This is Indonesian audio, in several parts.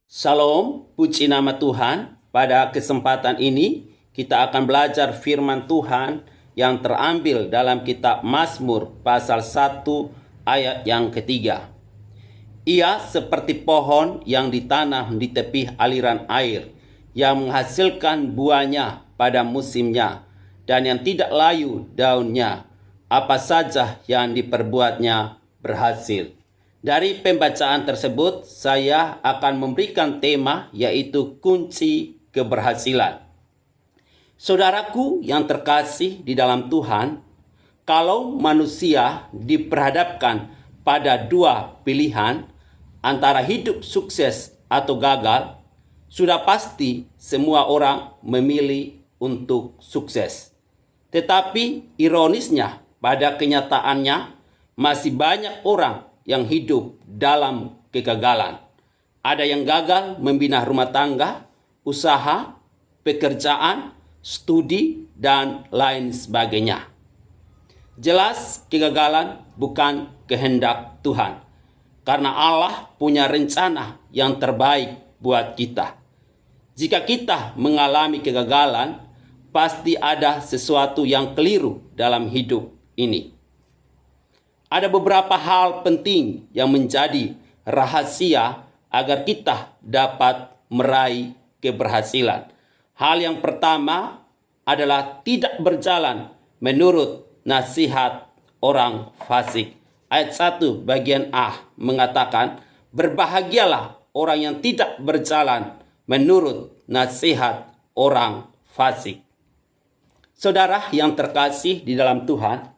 Salam, puji nama Tuhan. Pada kesempatan ini kita akan belajar firman Tuhan yang terambil dalam kitab Mazmur pasal 1 ayat yang ketiga. Ia seperti pohon yang ditanam di tepi aliran air, yang menghasilkan buahnya pada musimnya, dan yang tidak layu daunnya. Apa saja yang diperbuatnya berhasil. Dari pembacaan tersebut, saya akan memberikan tema yaitu kunci keberhasilan. Saudaraku yang terkasih di dalam Tuhan, kalau manusia diperhadapkan pada dua pilihan antara hidup sukses atau gagal, sudah pasti semua orang memilih untuk sukses. Tetapi ironisnya, pada kenyataannya masih banyak orang yang hidup dalam kegagalan. Ada yang gagal membina rumah tangga, usaha, pekerjaan, studi, dan lain sebagainya. Jelas kegagalan bukan kehendak Tuhan, karena Allah punya rencana yang terbaik buat kita. Jika kita mengalami kegagalan, pasti ada sesuatu yang keliru dalam hidup ini. Ada beberapa hal penting yang menjadi rahasia agar kita dapat meraih keberhasilan. Hal yang pertama adalah tidak berjalan menurut nasihat orang fasik. Ayat 1 bagian A mengatakan, berbahagialah orang yang tidak berjalan menurut nasihat orang fasik. Saudara yang terkasih di dalam Tuhan,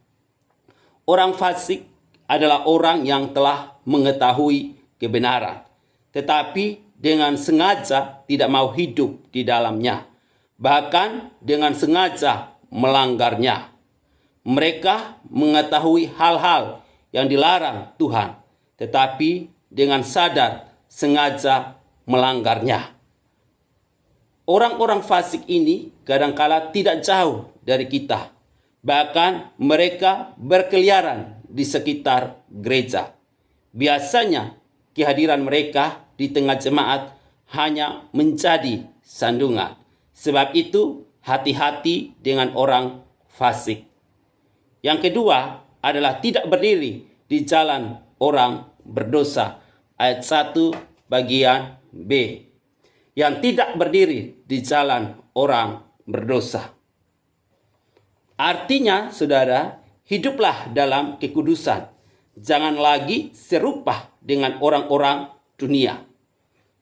orang fasik adalah orang yang telah mengetahui kebenaran, tetapi dengan sengaja tidak mau hidup di dalamnya, bahkan dengan sengaja melanggarnya. Mereka mengetahui hal-hal yang dilarang Tuhan, tetapi dengan sadar sengaja melanggarnya. Orang-orang fasik ini kadangkala tidak jauh dari kita. Bahkan mereka berkeliaran di sekitar gereja. Biasanya kehadiran mereka di tengah jemaat hanya menjadi sandungan. Sebab itu hati-hati dengan orang fasik. Yang kedua adalah tidak berdiri di jalan orang berdosa. Ayat 1 bagian B. Yang tidak berdiri di jalan orang berdosa. Artinya, saudara, hiduplah dalam kekudusan. Jangan lagi serupa dengan orang-orang dunia.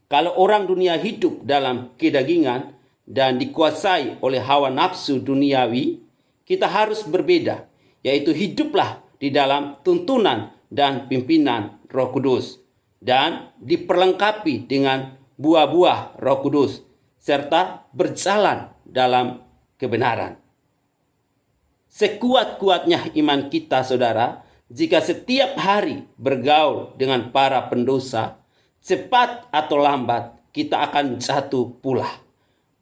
Kalau orang dunia hidup dalam kedagingan dan dikuasai oleh hawa nafsu duniawi, kita harus berbeda, yaitu hiduplah di dalam tuntunan dan pimpinan Roh Kudus, dan diperlengkapi dengan buah-buah Roh Kudus, serta berjalan dalam kebenaran. Sekuat-kuatnya iman kita, saudara, jika setiap hari bergaul dengan para pendosa, cepat atau lambat kita akan jatuh pula.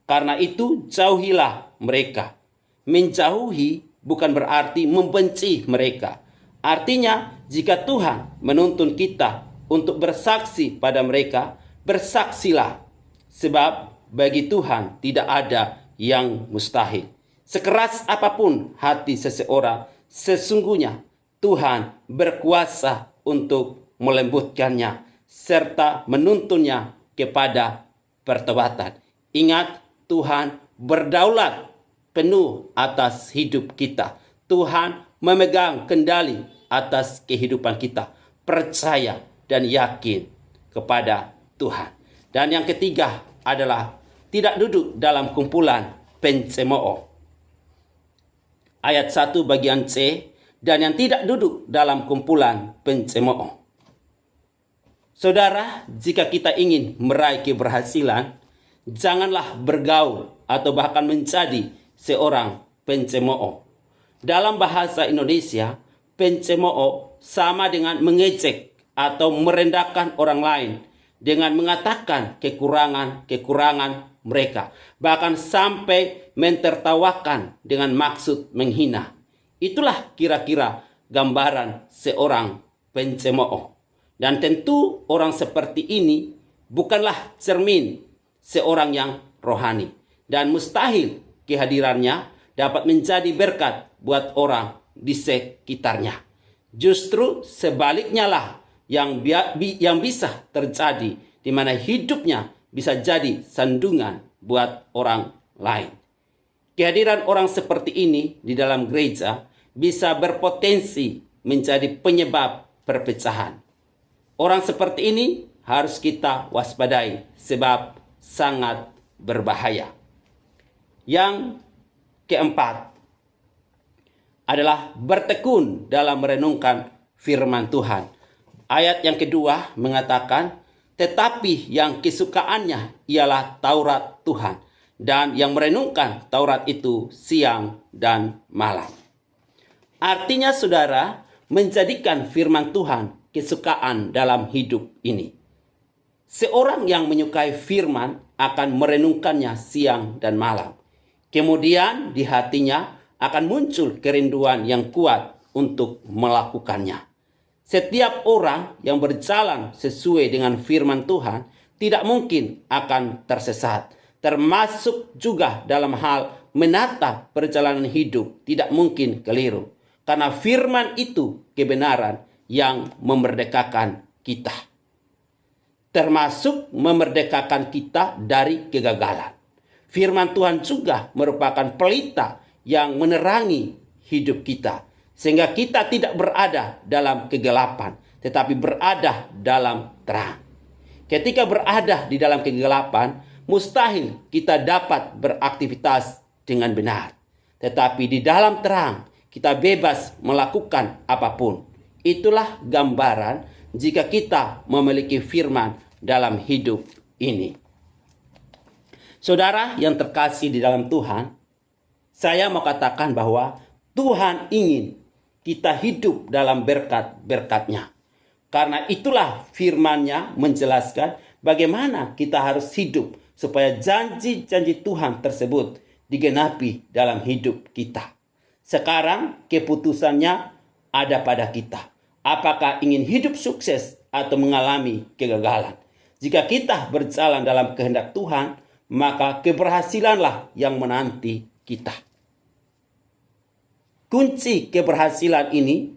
Karena itu jauhilah mereka. Menjauhi bukan berarti membenci mereka. Artinya jika Tuhan menuntun kita untuk bersaksi pada mereka, bersaksilah. Sebab bagi Tuhan tidak ada yang mustahil. Sekeras apapun hati seseorang, sesungguhnya Tuhan berkuasa untuk melembutkannya serta menuntunnya kepada pertobatan. Ingat, Tuhan berdaulat penuh atas hidup kita. Tuhan memegang kendali atas kehidupan kita. Percaya dan yakin kepada Tuhan. Dan yang ketiga adalah tidak duduk dalam kumpulan pencemooh. Ayat 1 bagian C, dan yang tidak duduk dalam kumpulan pencemooh. Saudara, jika kita ingin meraih keberhasilan, janganlah bergaul atau bahkan menjadi seorang pencemooh. Dalam bahasa Indonesia, pencemooh sama dengan mengejek atau merendahkan orang lain dengan mengatakan kekurangan-kekurangan mereka, bahkan sampai mentertawakan dengan maksud menghina. Itulah kira-kira gambaran seorang pencemooh. Dan tentu orang seperti ini bukanlah cermin seorang yang rohani. Dan mustahil kehadirannya dapat menjadi berkat buat orang di sekitarnya. Justru sebaliknya lah yang bisa terjadi, di mana hidupnya bisa jadi sandungan buat orang lain. Kehadiran orang seperti ini di dalam gereja bisa berpotensi menjadi penyebab perpecahan. Orang seperti ini harus kita waspadai sebab sangat berbahaya. Yang keempat adalah bertekun dalam merenungkan firman Tuhan. Ayat yang kedua mengatakan, tetapi yang kesukaannya ialah Taurat Tuhan, dan yang merenungkan Taurat itu siang dan malam. Artinya saudara, menjadikan firman Tuhan kesukaan dalam hidup ini. Seorang yang menyukai firman akan merenungkannya siang dan malam. Kemudian di hatinya akan muncul kerinduan yang kuat untuk melakukannya. Setiap orang yang berjalan sesuai dengan firman Tuhan tidak mungkin akan tersesat. Termasuk juga dalam hal menata perjalanan hidup tidak mungkin keliru. Karena firman itu kebenaran yang memerdekakan kita. Termasuk memerdekakan kita dari kegagalan. Firman Tuhan juga merupakan pelita yang menerangi hidup kita. Sehingga kita tidak berada dalam kegelapan, tetapi berada dalam terang. Ketika berada di dalam kegelapan, mustahil kita dapat beraktivitas dengan benar. Tetapi di dalam terang, kita bebas melakukan apapun. Itulah gambaran jika kita memiliki firman dalam hidup ini. Saudara yang terkasih di dalam Tuhan, saya mau katakan bahwa Tuhan ingin kita hidup dalam berkat-berkat-Nya. Karena itulah firman-Nya menjelaskan bagaimana kita harus hidup supaya janji-janji Tuhan tersebut digenapi dalam hidup kita. Sekarang keputusannya ada pada kita. Apakah ingin hidup sukses atau mengalami kegagalan? Jika kita berjalan dalam kehendak Tuhan, maka keberhasilanlah yang menanti kita. Kunci keberhasilan ini,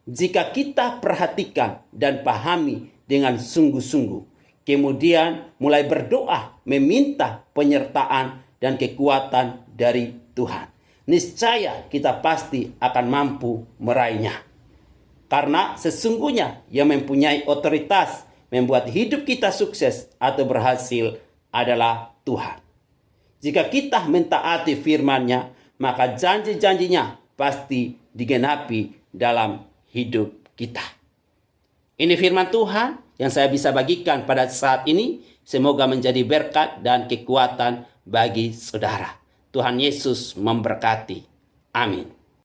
jika kita perhatikan dan pahami dengan sungguh-sungguh, kemudian mulai berdoa meminta penyertaan dan kekuatan dari Tuhan, niscaya kita pasti akan mampu meraihnya. Karena sesungguhnya yang mempunyai otoritas membuat hidup kita sukses atau berhasil adalah Tuhan. Jika kita mentaati firman-Nya, maka janji-janjinya pasti digenapi dalam hidup kita. Ini firman Tuhan yang saya bisa bagikan pada saat ini. Semoga menjadi berkat dan kekuatan bagi saudara. Tuhan Yesus memberkati. Amin.